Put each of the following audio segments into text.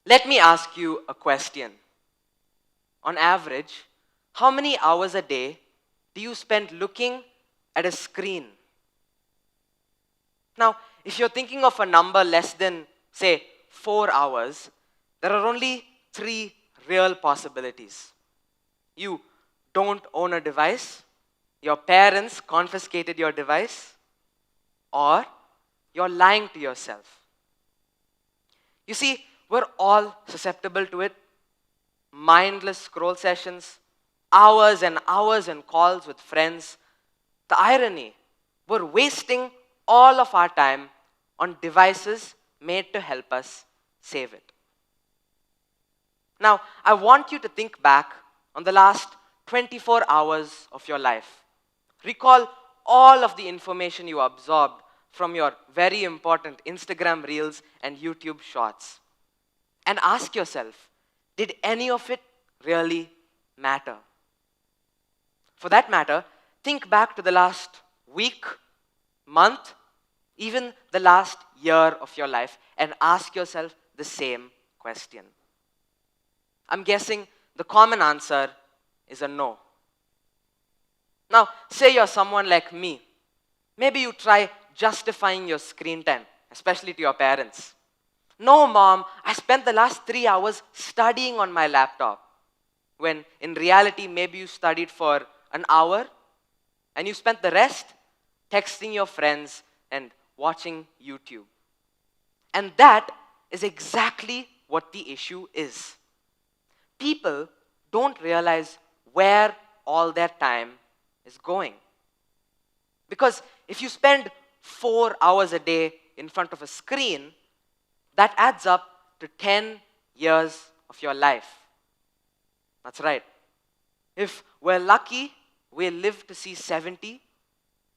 Let me ask you a question. On average, how many hours a day do you spend looking at a screen? Now, if you're thinking of a number less than, say, 4 hours, there are only 3 real possibilities. You don't own a device, your parents confiscated your device, or you're lying to yourself. You see, we're all susceptible to it. Mindless scroll sessions, hours and hours and calls with friends. The irony, we're wasting all of our time on devices made to help us save it. Now, I want you to think back on the last 24 hours of your life. Recall all of the information you absorbed from your very important Instagram Reels and YouTube Shorts. And ask yourself, did any of it really matter? For that matter, think back to the last week, month, even the last year of your life and ask yourself the same question. I'm guessing the common answer is a no. Now, say you're someone like me. Maybe you try justifying your screen time, especially to your parents. No, mom, I spent the last 3 hours studying on my laptop. When in reality, maybe you studied for an hour and you spent the rest texting your friends and watching YouTube. And that is exactly what the issue is. People don't realize where all their time is going. Because if you spend 4 hours a day in front of a screen, that adds up to 10 years of your life. That's right. If we're lucky, we'll live to see 70,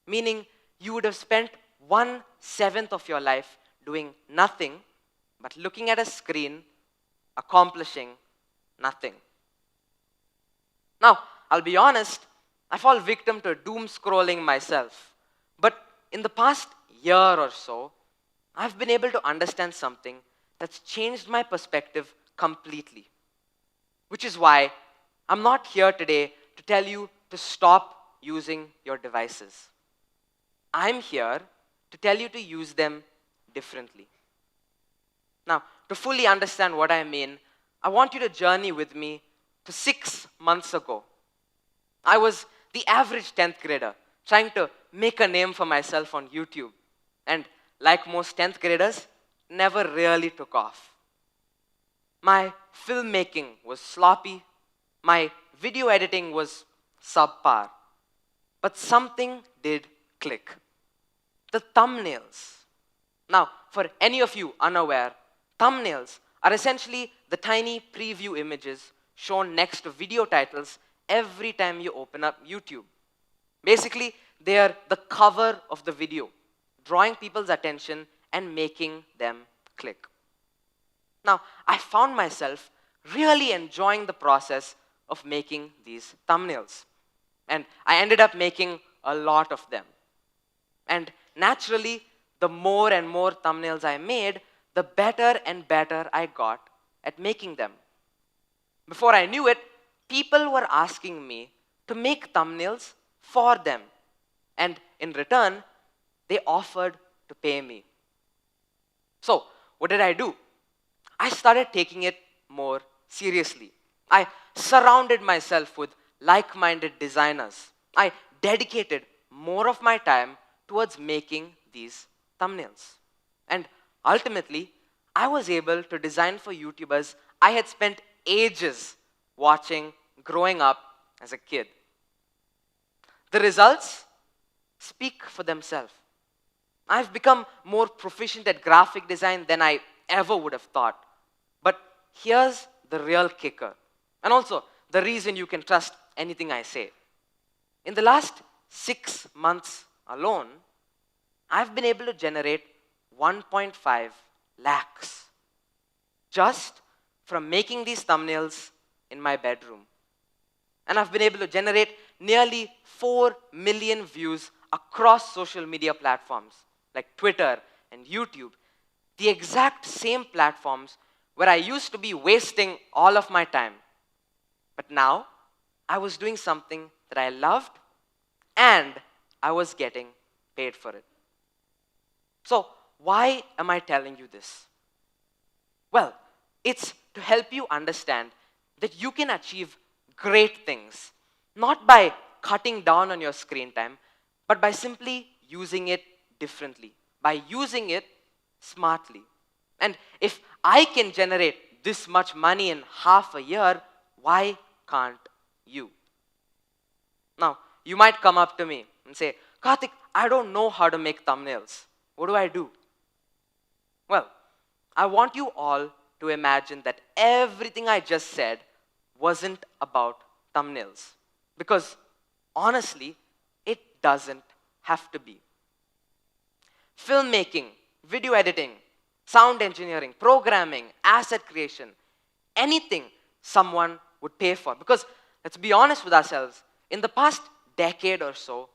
meaning you would have spent 1/7 of your life doing nothing but looking at a screen, accomplishing nothing. Now, I'll be honest, I fall victim to doom scrolling myself. But in the past year or so, I've been able to understand something that's changed my perspective completely. Which is why I'm not here today to tell you to stop using your devices. I'm here to tell you to use them differently. Now, to fully understand what I mean, I want you to journey with me to 6 months ago. I was the average 10th grader trying to make a name for myself on YouTube. And like most 10th graders, never really took off. My filmmaking was sloppy. My video editing was subpar. But something did click. The thumbnails. Now, for any of you unaware, thumbnails are essentially the tiny preview images shown next to video titles every time you open up YouTube. Basically, they are the cover of the video, drawing people's attention and making them click. Now, I found myself really enjoying the process of making these thumbnails. And I ended up making a lot of them. And naturally, the more and more thumbnails I made, the better and better I got at making them. Before I knew it, people were asking me to make thumbnails for them. And in return, they offered to pay me. So, what did I do? I started taking it more seriously. I surrounded myself with like-minded designers. I dedicated more of my time towards making these thumbnails. And ultimately, I was able to design for YouTubers I had spent ages watching growing up as a kid. The results speak for themselves. I've become more proficient at graphic design than I ever would have thought. But here's the real kicker, and also the reason you can trust anything I say. In the last 6 months alone, I've been able to generate 1.5 lakhs just from making these thumbnails in my bedroom. And I've been able to generate nearly 4 million views across social media platforms like Twitter and YouTube, the exact same platforms where I used to be wasting all of my time. But now, I was doing something that I loved and I was getting paid for it. So, why am I telling you this? Well, it's to help you understand that you can achieve great things, not by cutting down on your screen time, but by simply using it differently, by using it smartly. And if I can generate this much money in half a year, why can't you? Now, you might come up to me and say, Karthik, I don't know how to make thumbnails. What do I do? Well, I want you all to imagine that everything I just said wasn't about thumbnails. Because honestly, it doesn't have to be. Filmmaking, video editing, sound engineering, programming, asset creation, anything someone would pay for. Because let's be honest with ourselves, in the past decade or so,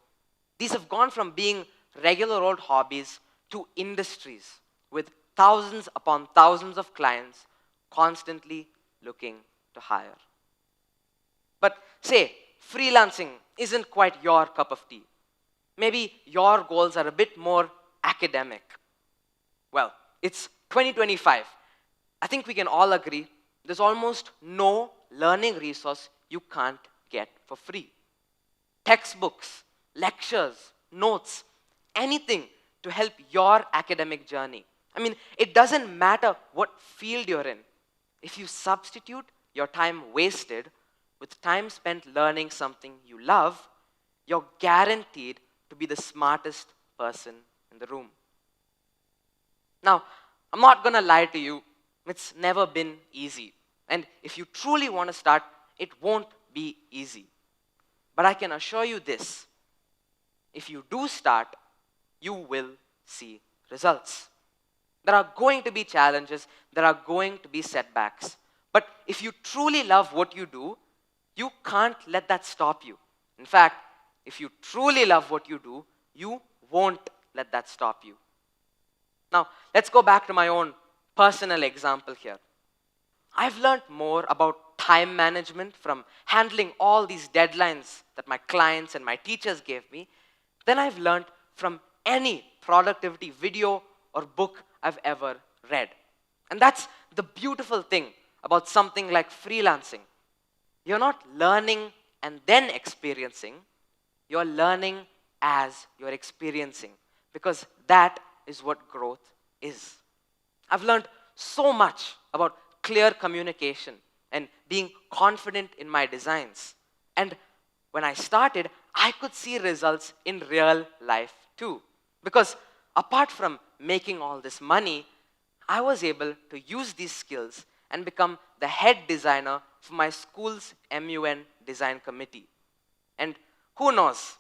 these have gone from being regular old hobbies to industries with thousands upon thousands of clients constantly looking to hire. But say, freelancing isn't quite your cup of tea. Maybe your goals are a bit more academic. Well, it's 2025. I think we can all agree there's almost no learning resource you can't get for free. Textbooks, lectures, notes, anything to help your academic journey. I mean, it doesn't matter what field you're in. If you substitute your time wasted with time spent learning something you love, you're guaranteed to be the smartest person in the room. Now, I'm not going to lie to you. It's never been easy. And if you truly want to start, it won't be easy. But I can assure you this. If you do start, you will see results. There are going to be challenges. There are going to be setbacks. But if you truly love what you do, you can't let that stop you. In fact, if you truly love what you do, you won't let that stop you. Now, let's go back to my own personal example here. I've learned more about time management from handling all these deadlines that my clients and my teachers gave me than I've learned from any productivity video or book I've ever read. And that's the beautiful thing about something like freelancing. You're not learning and then experiencing. You're learning as you're experiencing, because that is what growth is. I've learned so much about clear communication and being confident in my designs. And when I started, I could see results in real life too. Because apart from making all this money, I was able to use these skills and become the head designer for my school's MUN design committee. And who knows,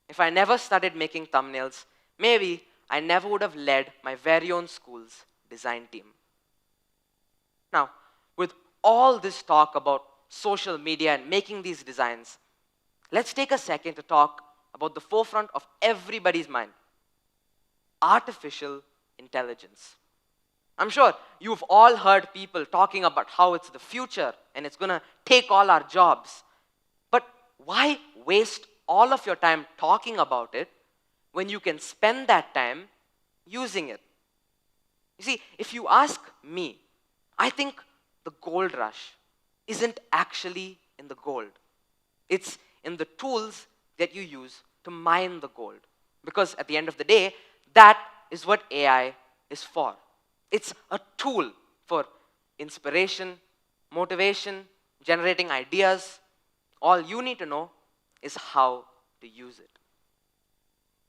if I never started making thumbnails, maybe I never would have led my very own school's design team. Now, with all this talk about social media and making these designs, let's take a second to talk about the forefront of everybody's mind: artificial intelligence. I'm sure you've all heard people talking about how it's the future and it's going to take all our jobs. But why waste all of your time talking about it when you can spend that time using it? You see, if you ask me, I think the gold rush isn't actually in the gold. It's in the tools that you use to mine the gold. Because at the end of the day, that is what AI is for. It's a tool for inspiration, motivation, generating ideas. All you need to know is how to use it.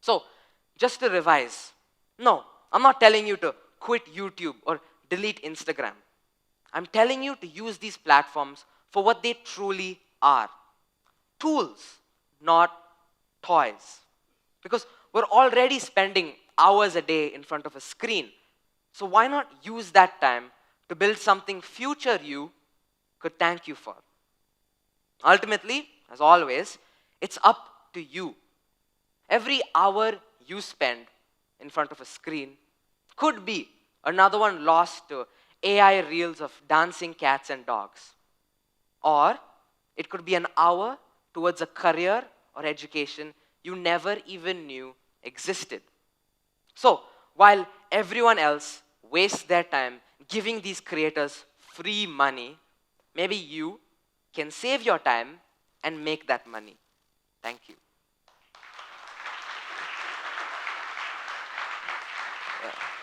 So, just to revise, no, I'm not telling you to quit YouTube or delete Instagram. I'm telling you to use these platforms for what they truly are: tools, not toys. Because we're already spending hours a day in front of a screen. So why not use that time to build something future you could thank you for? Ultimately, as always, it's up to you. Every hour you spend in front of a screen could be another one lost to AI reels of dancing cats and dogs. Or it could be an hour towards a career or education you never even knew existed. So, while everyone else wastes their time giving these creators free money, maybe you can save your time and make that money. Thank you. Yeah.